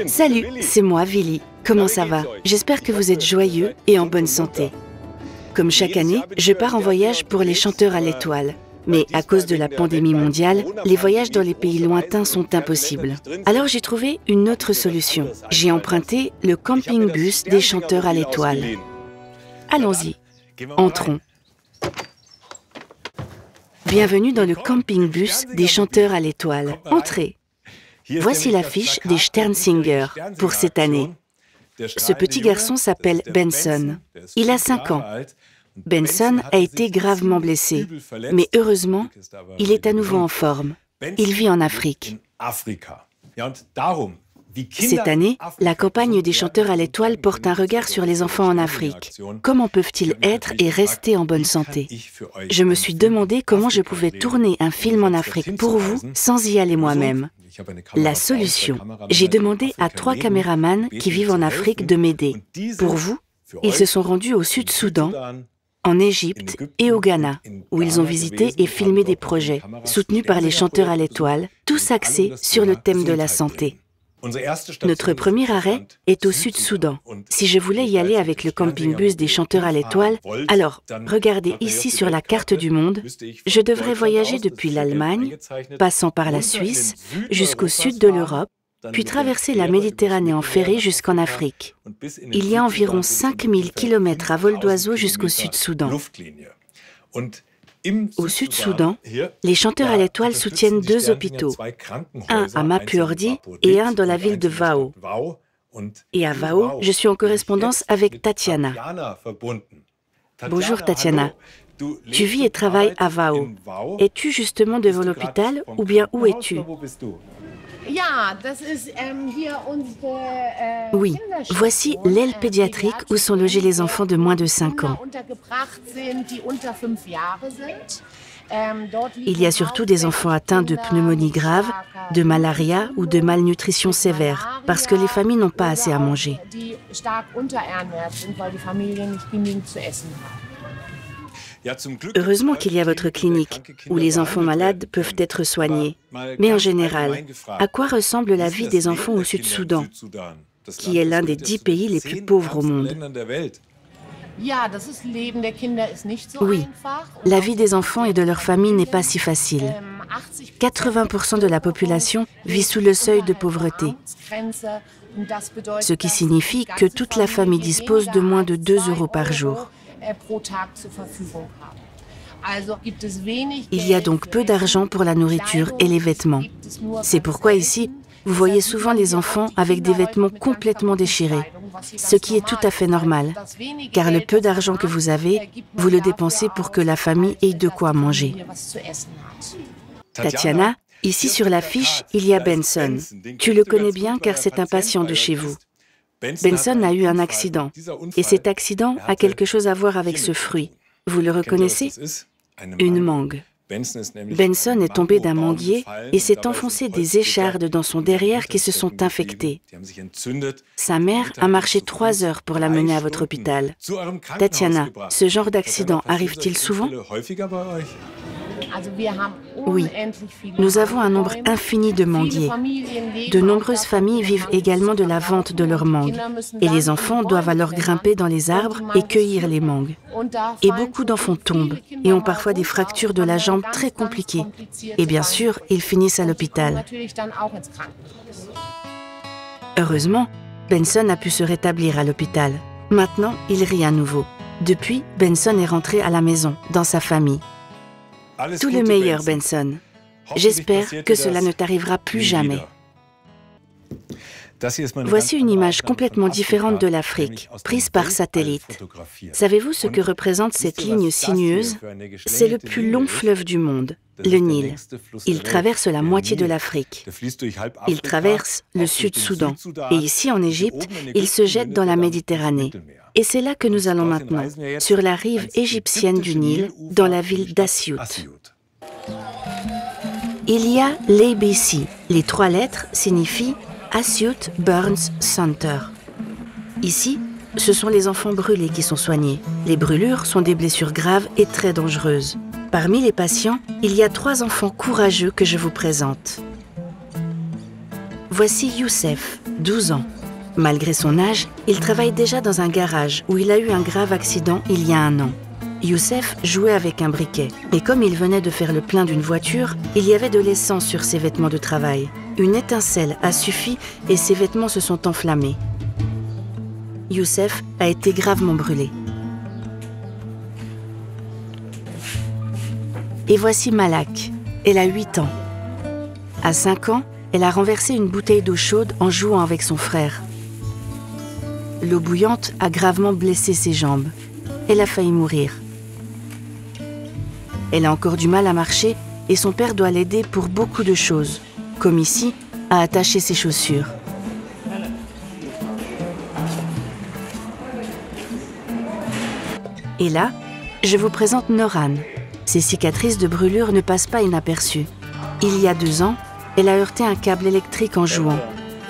Salut, c'est moi, Willy. Comment ça va? J'espère que vous êtes joyeux et en bonne santé. Comme chaque année, je pars en voyage pour les chanteurs à l'étoile. Mais à cause de la pandémie mondiale, les voyages dans les pays lointains sont impossibles. Alors j'ai trouvé une autre solution. J'ai emprunté le camping-bus des chanteurs à l'étoile. Allons-y, entrons. Bienvenue dans le camping-bus des chanteurs à l'étoile. Entrez. Voici l'affiche des Sternsinger pour cette année. Ce petit garçon s'appelle Benson. Il a 5 ans. Benson a été gravement blessé, mais heureusement, il est à nouveau en forme. Il vit en Afrique. Cette année, la campagne des chanteurs à l'étoile porte un regard sur les enfants en Afrique. Comment peuvent-ils être et rester en bonne santé? Je me suis demandé comment je pouvais tourner un film en Afrique pour vous sans y aller moi-même. La solution, j'ai demandé à 3 caméramans qui vivent en Afrique de m'aider. Pour vous, ils se sont rendus au Sud-Soudan, en Égypte et au Ghana, où ils ont visité et filmé des projets soutenus par les chanteurs à l'étoile, tous axés sur le thème de la santé. Notre premier arrêt est au Sud-Soudan. Si je voulais y aller avec le camping-bus des chanteurs à l'étoile, alors, regardez ici sur la carte du monde, je devrais voyager depuis l'Allemagne, passant par la Suisse, jusqu'au sud de l'Europe, puis traverser la Méditerranée en ferry jusqu'en Afrique. Il y a environ 5000 km à vol d'oiseau jusqu'au Sud-Soudan. Au Sud-Soudan, les chanteurs à l'étoile soutiennent 2 hôpitaux, un à Mapuordi et un dans la ville de Wao. Et à Wao, je suis en correspondance avec Tatiana. Bonjour Tatiana. Tu vis et travailles à Wao. Es-tu justement devant l'hôpital ou bien où es-tu? Oui, voici l'aile pédiatrique où sont logés les enfants de moins de 5 ans. Il y a surtout des enfants atteints de pneumonie grave, de malaria ou de malnutrition sévère, parce que les familles n'ont pas assez à manger. Heureusement qu'il y a votre clinique, où les enfants malades peuvent être soignés. Mais en général, à quoi ressemble la vie des enfants au Sud-Soudan, qui est l'un des 10 pays les plus pauvres au monde? Oui, la vie des enfants et de leurs familles n'est pas si facile. 80% de la population vit sous le seuil de pauvreté, ce qui signifie que toute la famille dispose de moins de 2 € par jour. Il y a donc peu d'argent pour la nourriture et les vêtements. C'est pourquoi ici, vous voyez souvent les enfants avec des vêtements complètement déchirés, ce qui est tout à fait normal, car le peu d'argent que vous avez, vous le dépensez pour que la famille ait de quoi manger. Tatiana, ici sur l'affiche, il y a Benson. Tu le connais bien car c'est un patient de chez vous. Benson a eu un accident, et cet accident a quelque chose à voir avec ce fruit. Vous le reconnaissez? Une mangue. Benson est tombé d'un manguier et s'est enfoncé des échardes dans son derrière qui se sont infectées. Sa mère a marché 3 heures pour l'amener à votre hôpital. Tatiana, ce genre d'accident arrive-t-il souvent? Oui, nous avons un nombre infini de manguiers. De nombreuses familles vivent également de la vente de leurs mangues. Et les enfants doivent alors grimper dans les arbres et cueillir les mangues. Et beaucoup d'enfants tombent et ont parfois des fractures de la jambe très compliquées. Et bien sûr, ils finissent à l'hôpital. Heureusement, Benson a pu se rétablir à l'hôpital. Maintenant, il rit à nouveau. Depuis, Benson est rentré à la maison, dans sa famille. Tout le meilleur, Benson. J'espère que cela ne t'arrivera plus jamais. Voici une image complètement différente de l'Afrique, prise par satellite. Savez-vous ce que représente cette ligne sinueuse? C'est le plus long fleuve du monde, le Nil. Il traverse la moitié de l'Afrique. Il traverse le Sud-Soudan. Et ici, en Égypte, il se jette dans la Méditerranée. Et c'est là que nous allons maintenant, sur la rive égyptienne du Nil, dans la ville d'Assiout. Il y a l'ABC. Les 3 lettres signifient Assiout Burns Center. Ici, ce sont les enfants brûlés qui sont soignés. Les brûlures sont des blessures graves et très dangereuses. Parmi les patients, il y a 3 enfants courageux que je vous présente. Voici Youssef, 12 ans. Malgré son âge, il travaille déjà dans un garage où il a eu un grave accident il y a 1 an. Youssef jouait avec un briquet et comme il venait de faire le plein d'une voiture, il y avait de l'essence sur ses vêtements de travail. Une étincelle a suffi et ses vêtements se sont enflammés. Youssef a été gravement brûlé. Et voici Malak. Elle a 8 ans. À 5 ans, elle a renversé une bouteille d'eau chaude en jouant avec son frère. L'eau bouillante a gravement blessé ses jambes. Elle a failli mourir. Elle a encore du mal à marcher et son père doit l'aider pour beaucoup de choses, comme ici, à attacher ses chaussures. Et là, je vous présente Noran. Ses cicatrices de brûlure ne passent pas inaperçues. Il y a 2 ans, elle a heurté un câble électrique en jouant.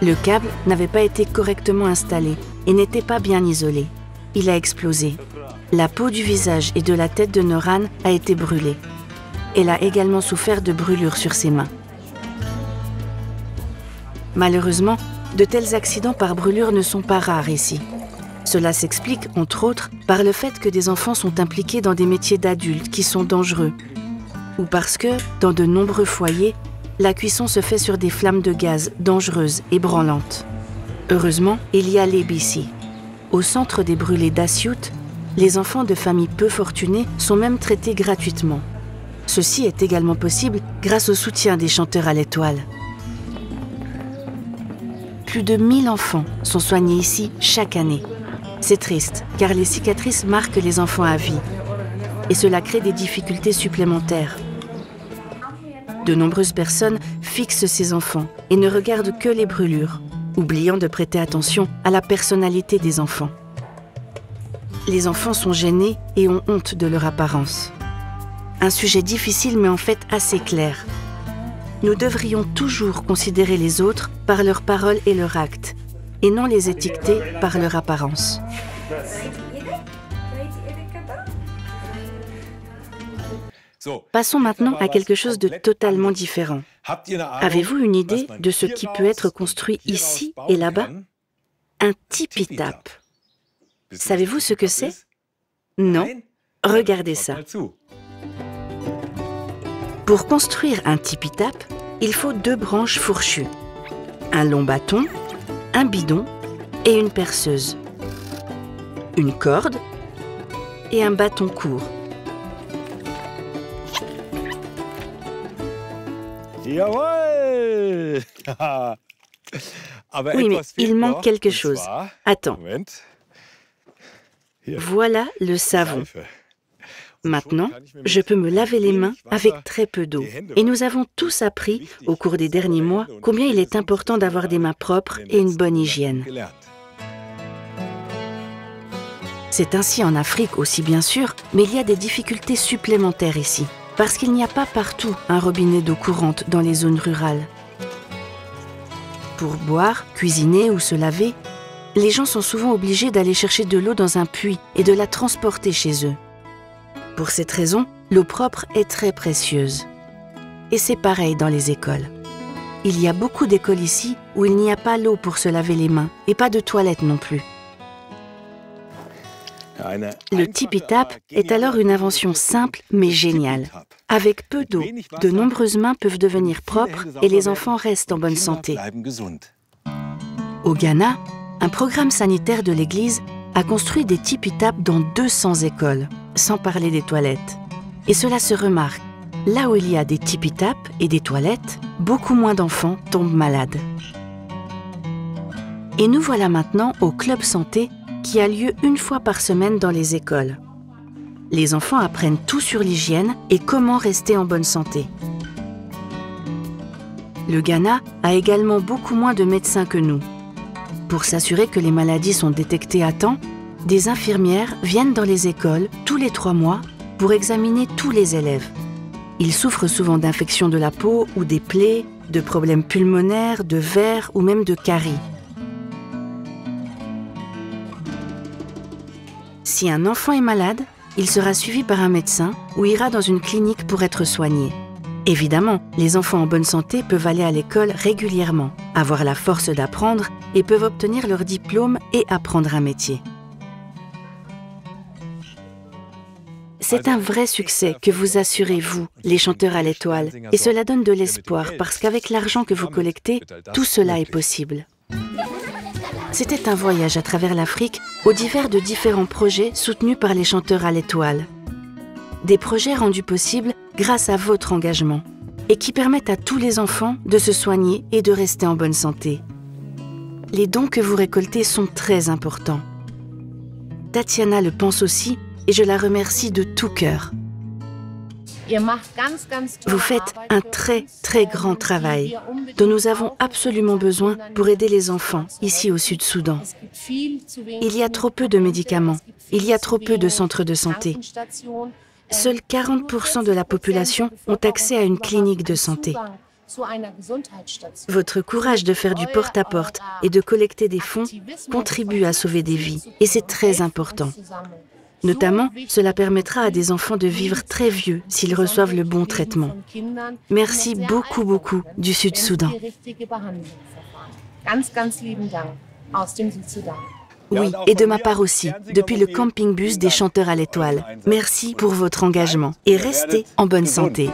Le câble n'avait pas été correctement installé et n'était pas bien isolé. Il a explosé. La peau du visage et de la tête de Noran a été brûlée. Elle a également souffert de brûlures sur ses mains. Malheureusement, de tels accidents par brûlure ne sont pas rares ici. Cela s'explique, entre autres, par le fait que des enfants sont impliqués dans des métiers d'adultes qui sont dangereux, ou parce que, dans de nombreux foyers, la cuisson se fait sur des flammes de gaz dangereuses et branlantes. Heureusement, il y a l'EBC. Au centre des brûlés d'Assiout, les enfants de familles peu fortunées sont même traités gratuitement. Ceci est également possible grâce au soutien des chanteurs à l'étoile. Plus de 1000 enfants sont soignés ici chaque année. C'est triste, car les cicatrices marquent les enfants à vie. Et cela crée des difficultés supplémentaires. De nombreuses personnes fixent ces enfants et ne regardent que les brûlures, oubliant de prêter attention à la personnalité des enfants. Les enfants sont gênés et ont honte de leur apparence. Un sujet difficile mais en fait assez clair. Nous devrions toujours considérer les autres par leurs paroles et leurs actes, et non les étiqueter par leur apparence. Passons maintenant à quelque chose de totalement différent. Avez-vous une idée de ce qui peut être construit ici et là-bas? Un tipi-tap. Savez-vous ce que c'est? Non? Regardez ça. Pour construire un tipi-tap, il faut 2 branches fourchues, un long bâton, un bidon et une perceuse, une corde et un bâton court. Oui, mais il manque quelque chose. Attends. Voilà le savon. Maintenant, je peux me laver les mains avec très peu d'eau. Et nous avons tous appris, au cours des derniers mois, combien il est important d'avoir des mains propres et une bonne hygiène. C'est ainsi en Afrique aussi, bien sûr, mais il y a des difficultés supplémentaires ici, parce qu'il n'y a pas partout un robinet d'eau courante dans les zones rurales. Pour boire, cuisiner ou se laver, les gens sont souvent obligés d'aller chercher de l'eau dans un puits et de la transporter chez eux. Pour cette raison, l'eau propre est très précieuse. Et c'est pareil dans les écoles. Il y a beaucoup d'écoles ici où il n'y a pas l'eau pour se laver les mains et pas de toilettes non plus. Le tipi-tap est alors une invention simple mais géniale. Avec peu d'eau, de nombreuses mains peuvent devenir propres et les enfants restent en bonne santé. Au Ghana, un programme sanitaire de l'Église a construit des tipi-tap dans 200 écoles, sans parler des toilettes. Et cela se remarque. Là où il y a des tipi-tap et des toilettes, beaucoup moins d'enfants tombent malades. Et nous voilà maintenant au Club Santé qui a lieu 1 fois par semaine dans les écoles. Les enfants apprennent tout sur l'hygiène et comment rester en bonne santé. Le Ghana a également beaucoup moins de médecins que nous. Pour s'assurer que les maladies sont détectées à temps, des infirmières viennent dans les écoles tous les 3 mois pour examiner tous les élèves. Ils souffrent souvent d'infections de la peau ou des plaies, de problèmes pulmonaires, de vers ou même de caries. Si un enfant est malade, il sera suivi par un médecin ou ira dans une clinique pour être soigné. Évidemment, les enfants en bonne santé peuvent aller à l'école régulièrement, avoir la force d'apprendre et peuvent obtenir leur diplôme et apprendre un métier. C'est un vrai succès que vous assurez, vous, les chanteurs à l'étoile, et cela donne de l'espoir parce qu'avec l'argent que vous collectez, tout cela est possible. C'était un voyage à travers l'Afrique au divers de différents projets soutenus par les chanteurs à l'étoile. Des projets rendus possibles grâce à votre engagement et qui permettent à tous les enfants de se soigner et de rester en bonne santé. Les dons que vous récoltez sont très importants. Tatiana le pense aussi et je la remercie de tout cœur. Vous faites un très grand travail dont nous avons absolument besoin pour aider les enfants ici au Sud-Soudan. Il y a trop peu de médicaments, il y a trop peu de centres de santé. Seuls 40% de la population ont accès à une clinique de santé. Votre courage de faire du porte-à-porte et de collecter des fonds contribue à sauver des vies et c'est très important. Notamment, cela permettra à des enfants de vivre très vieux s'ils reçoivent le bon traitement. Merci beaucoup du Sud-Soudan. Oui, et de ma part aussi, depuis le camping-bus des chanteurs à l'étoile. Merci pour votre engagement et restez en bonne santé.